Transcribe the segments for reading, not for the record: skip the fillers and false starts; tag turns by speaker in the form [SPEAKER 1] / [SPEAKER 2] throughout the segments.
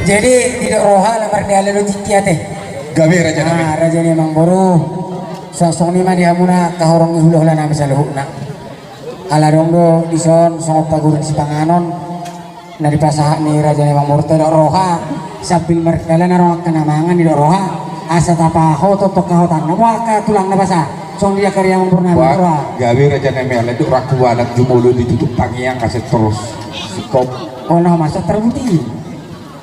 [SPEAKER 1] Jadi tidak roha lamar dia lalu tikia teh.
[SPEAKER 2] Gawe raja nami.
[SPEAKER 1] Raja ni mang boru. Sosong ni mah dia muna kahorong huluh lah nami saluhna. Ala dongdo dison songop pagur si panganon. Na di pasah ni raja ni mang boru tidak roha. Sambil merkala narong kenamangan tidak roha. Asa tapaho totok kahotan. Waka tulang na basa. Song dia karya mang boru nami roha.
[SPEAKER 2] Gawe raja nami ala itu rakuanak jumulu ditutup pangiang kaset terus. Stop.
[SPEAKER 1] Oh nah masa terbukti.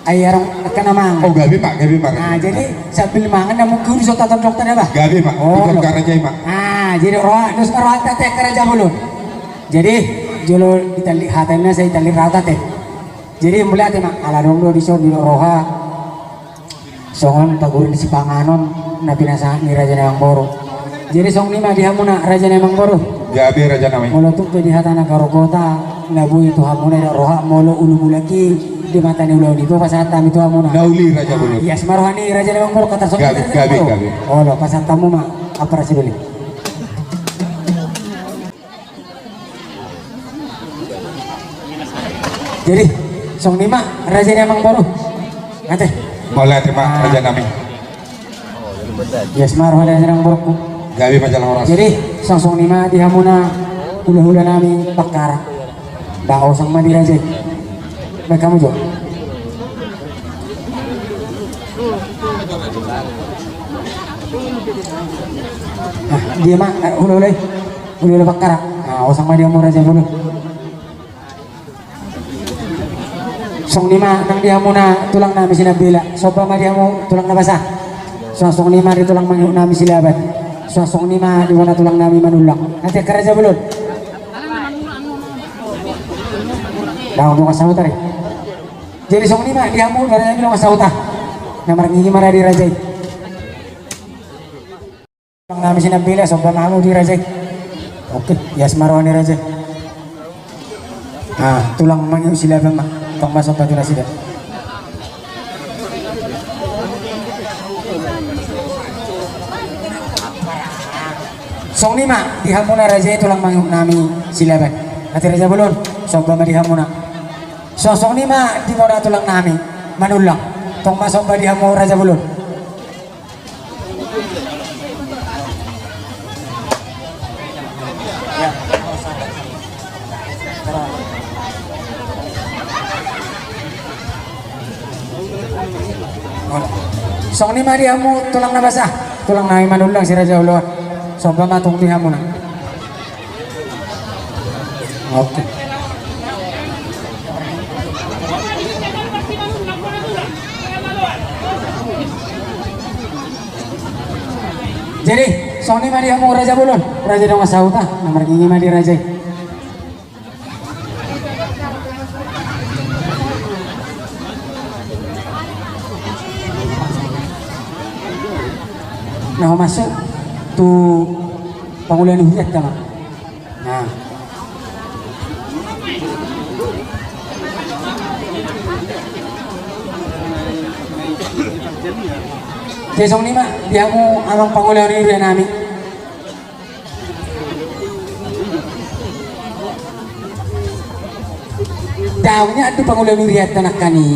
[SPEAKER 1] Ayarong kenamang.
[SPEAKER 2] Oh gawe mak.
[SPEAKER 1] Nah jadi sambil mangan namun kuri so tatar dokter ya bah.
[SPEAKER 2] Gawe mak. Ikut ke raja mak.
[SPEAKER 1] Jadi roh terus roh tete kerja belum. Jadi jolo ditali hatena saya tali rata teh. Jadi mulai teh mak ala dong di so di roha. Songon pagurin si panganon nabi nasa ni raja nemang boru. Jadi song lima dihamuna raja nemang boru.
[SPEAKER 2] Gawe raja nami.
[SPEAKER 1] Molo tuh di hatana karogota nabu itu hamuna roha molo ulu bulaki. Di mata ni ulau di tu pasal tamu itu amuna.
[SPEAKER 2] Nauli raja bulu.
[SPEAKER 1] Iya semarohani raja memang baru kata soal.
[SPEAKER 2] Gabe.
[SPEAKER 1] Oh lo pasal tamu mah apa rasa beli? Jadi song lima raja memang baru. Nanti.
[SPEAKER 2] Mulai terima raja nami.
[SPEAKER 1] Iya semaroh raja memang baru.
[SPEAKER 2] Gawe majalah orang.
[SPEAKER 1] Jadi song lima di hamuna hula nami pakara. Dah osang mandi raja. Baik kamu Jo. Nah, dia mah udah bakar. Nah, osang mah dia mau raja dulu. Song lima nang dia muna tulang nami sila bila. Soba mah dia mau tulang na basah. Song lima di tulang mangyuk nami sila bat. Song lima di mana tulang nami manulak. Nanti kerja belum? Dah untuk kasau tadi. Jadi song lima dia mau dari yang kasau tah. Namar ngigi marah di raja. Tulang nami sila bila soba malu di raja. Oke, ya semaruan di raja. Ah, tulang mangyuk sila mak. Tong masuk batu nasi dah. Song lima dihamuna raja tulang mangyuk nami silaban. Nanti raja belum. Soba ma dihamuna. Song lima di moda tulang nami manulang. Tong masuk ba dihamu raja belum. Song lima dihamu tulang nabasah. Tulang nami manulang si raja ulun. Soba matung dihamu na. Oke. Jadi song lima dihamu raja bulun. Raja dong masauta. Nomor gigi mah di raja. Nah masuk tuh pangulian hujat sama. Nah. Jadi song lima dia mau amang pangulian hujat nami. Daunnya itu pangulian hujat tanak kani.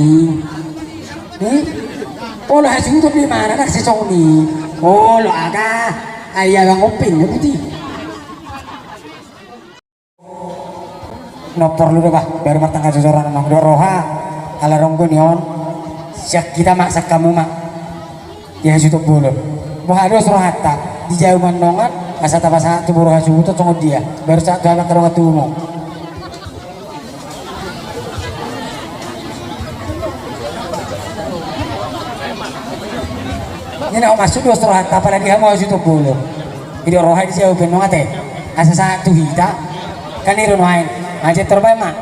[SPEAKER 1] Polo hasil itu di mana nak si song ni? Oh lo aga ayah bang oping ya putih. Nopor lu bah baru matang kasosoran nang doroha ala ronggo nion siak kita maksa kamu mak dia hasil tu bulu bah ada rohata di jauh mandongan asa tabasa tu buru hasil tu congod dia baru saat tu anak kerong tumo. Ini nak masuk dua serohat apalagi kamu harus itu bulu. Ini rohai dia open nongate. Asa satu hita kan ini rohain. Aja terbaik mak.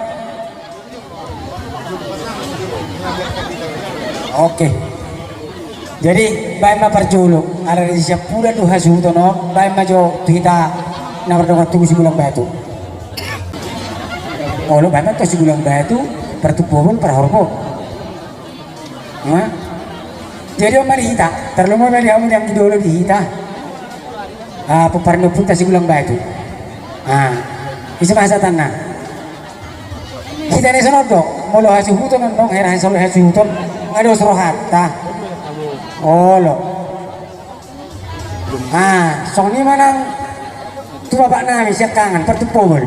[SPEAKER 1] Oke. Jadi baik mah perjulu. Ada di siap pula tuh hasil tu no. Baik mah jo hita nak berdua tunggu si bulan batu. Oh lo baik mah tu si bulan batu pertubuhan perhormon. Jadi om mari hita, terlalu mau dari kamu yang dulu di hita. Peparno pun kasih gulang batu. Bisa bahasa tanah. Kita ni sangat dok, mula hasil hutan nong, hera hasil hutan, ngados rohat tah. Oh lo. Song ni manang tu bapak nami siap kangen pertupol.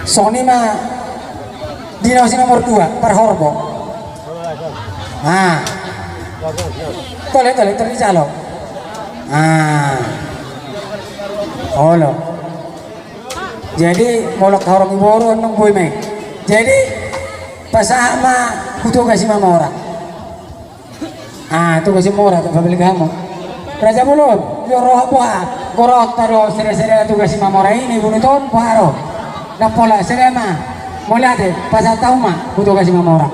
[SPEAKER 1] Song ni mah dinasi nomor 2 Parhorbo. Tole terjalo. Oh lo. Jadi molok orang iboro nang boy me. Jadi pasama kutu kasih mama orang. Tu kasih mora tu pabili kamu. Raja belum. Yo roh buah. Gorot taro sere-sere tu kasih mama orang ini bunuh ton paro. Na pola sere mah. Mulai deh pasal tahu mah kutu kasih mama orang.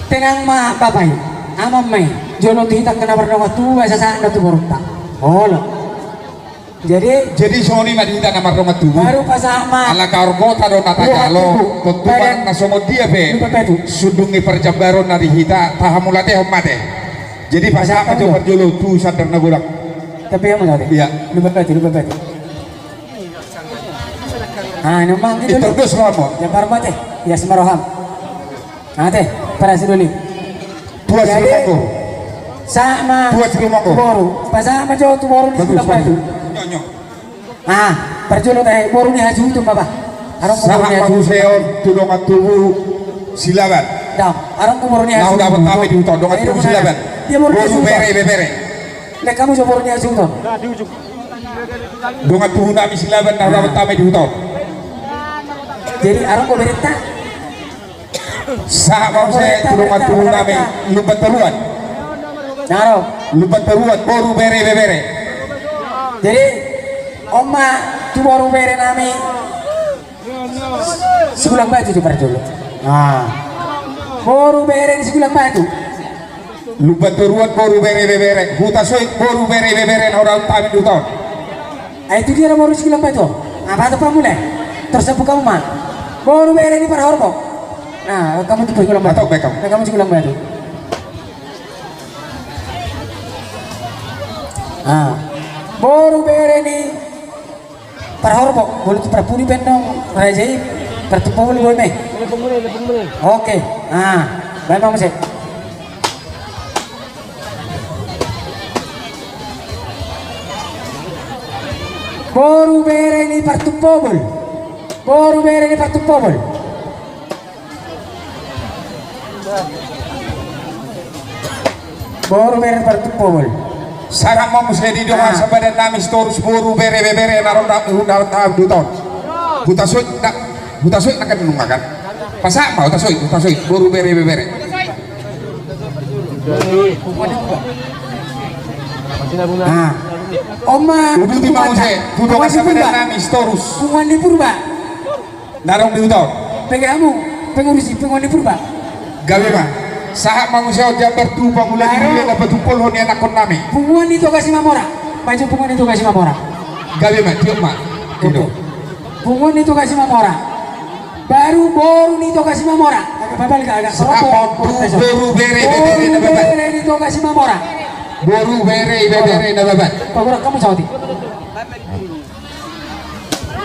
[SPEAKER 1] Tenang mah papai. Amam mai. Jono kita kena bernama tua sasana tu borta. Oh lo. Jadi
[SPEAKER 2] Sony mah dihita nama rumah tu
[SPEAKER 1] baru pasama
[SPEAKER 2] ala kargo tado nata jalo tutupan nasomo dia be sudungi perjambaron na dihita pahamulate homate. Jadi pasama jo perjolo tu sadar nagulak.
[SPEAKER 1] Tapi yang mana
[SPEAKER 2] iya
[SPEAKER 1] lupa batu. Numang gitu
[SPEAKER 2] itu terus romo
[SPEAKER 1] ya parma teh ya semaroham. Teh para siduli
[SPEAKER 2] buat rumahku
[SPEAKER 1] sama
[SPEAKER 2] buat rumahku
[SPEAKER 1] boru pasama jo tu boru di batu.
[SPEAKER 2] Nyonyo.
[SPEAKER 1] Perjolo teh boru ni haju tu baba. Arong
[SPEAKER 2] Sama manusia tulung atubu silaban.
[SPEAKER 1] Dam, arong boru ni haju.
[SPEAKER 2] Nah dapat kami di utang dongan tubuh silaban.
[SPEAKER 1] Dia boru ni
[SPEAKER 2] bere.
[SPEAKER 1] Lek kamu jo boru ni haju tu.
[SPEAKER 2] Dongan tubuh nami silaban nah dapat kami di utang.
[SPEAKER 1] Jadi arong ko berita.
[SPEAKER 2] Sama manusia tulung atubu nami lupat teruan.
[SPEAKER 1] Naro.
[SPEAKER 2] Lupat teruan boru bere.
[SPEAKER 1] Jadi oma tu baru bere nami Sigulang Batu tu perjolo. Baru bere di Sigulang Batu.
[SPEAKER 2] Lupa teruan baru bere. Huta soy baru bere na orang tamin du tahun.
[SPEAKER 1] Itu dia baru Sigulang Batu. Apa tu pamule? Terus apa kamu mah? Baru bere di Parhorbo. Kamu tu Sigulang Batu. Kamu Sigulang Batu. Baru bere ni Parhorbo boleh tu perpuni pendong rajai pertumpah boleh boleh oke baik bang Mesek baru bere ni pertumpah boleh
[SPEAKER 2] Sarang mau saya di doa sebadan nami storus boru bere naron tahap du tahun. Huta suik nak nungakan. Pasak mau huta suik boru bere.
[SPEAKER 1] Oma
[SPEAKER 2] udah mau saya du doa sebadan nami storus.
[SPEAKER 1] Pungan di purba.
[SPEAKER 2] Naron du tahun.
[SPEAKER 1] Pegamu pengurusi pungan di purba.
[SPEAKER 2] Gawe mah. Sahak manusia Jambar tu bangunan ini dapat tumpul honi anak kon nami.
[SPEAKER 1] Punguan itu kasih mamora. Baju punguan itu kasih mamora.
[SPEAKER 2] Gawe mah tiup mah. Itu.
[SPEAKER 1] Punguan itu kasih mamora. Baru itu kasih mamora. Agak agak serobot.
[SPEAKER 2] Boru bere
[SPEAKER 1] itu kasih mamora.
[SPEAKER 2] Boru bere na babat.
[SPEAKER 1] Pagura kamu sawati.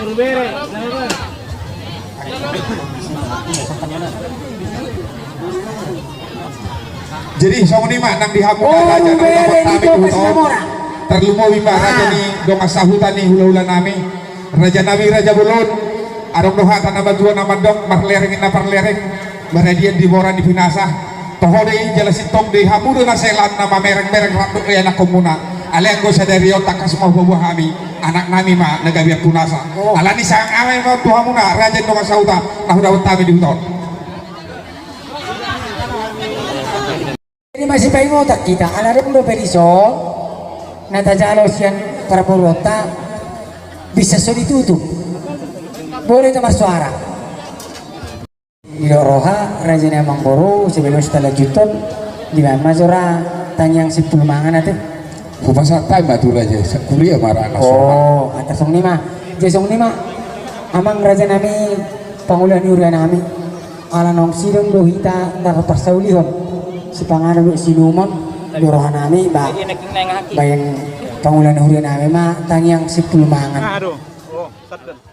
[SPEAKER 1] Boru bere.
[SPEAKER 2] Jadi song ni mah nang dihamukan raja nang dapat kami tuh terlumo wimba raja ni dong asahutan ni hula-hula nami raja nabi raja bulun arong doha tanah bantuan namandong marlereng na parlereng baradian di boran di pinasa toho deui jelasin tong deui hamudeun na selan nama mereng-mereng ratu aya na komuna ale anggo sadari otak ka semua buah kami anak nami mah nagabiak tunasa ala ni sang ame mah tuh hamuna raja dong asahutan nah dawat kami di uton.
[SPEAKER 1] Ini masih bayi otak kita. Alarm do periso. Nata jalo sian para porota bisa sulit ditutup. Boleh temar suara. Ilo roha raja emang boru sebelum setelah juton di mana mazora tanyang si pulmangan nanti.
[SPEAKER 2] Kupasa time batu raja kuliah marah anak
[SPEAKER 1] atas song lima. Jesong lima. Amang raja nami pangulan yuran nami. Ala nong sidong do hita ndar persaulihon. Si pangalan si Lumon lurahan nami bayang pangulan hurian nami mah tangiang sipul mangan
[SPEAKER 3] Aduh. Oh, satu.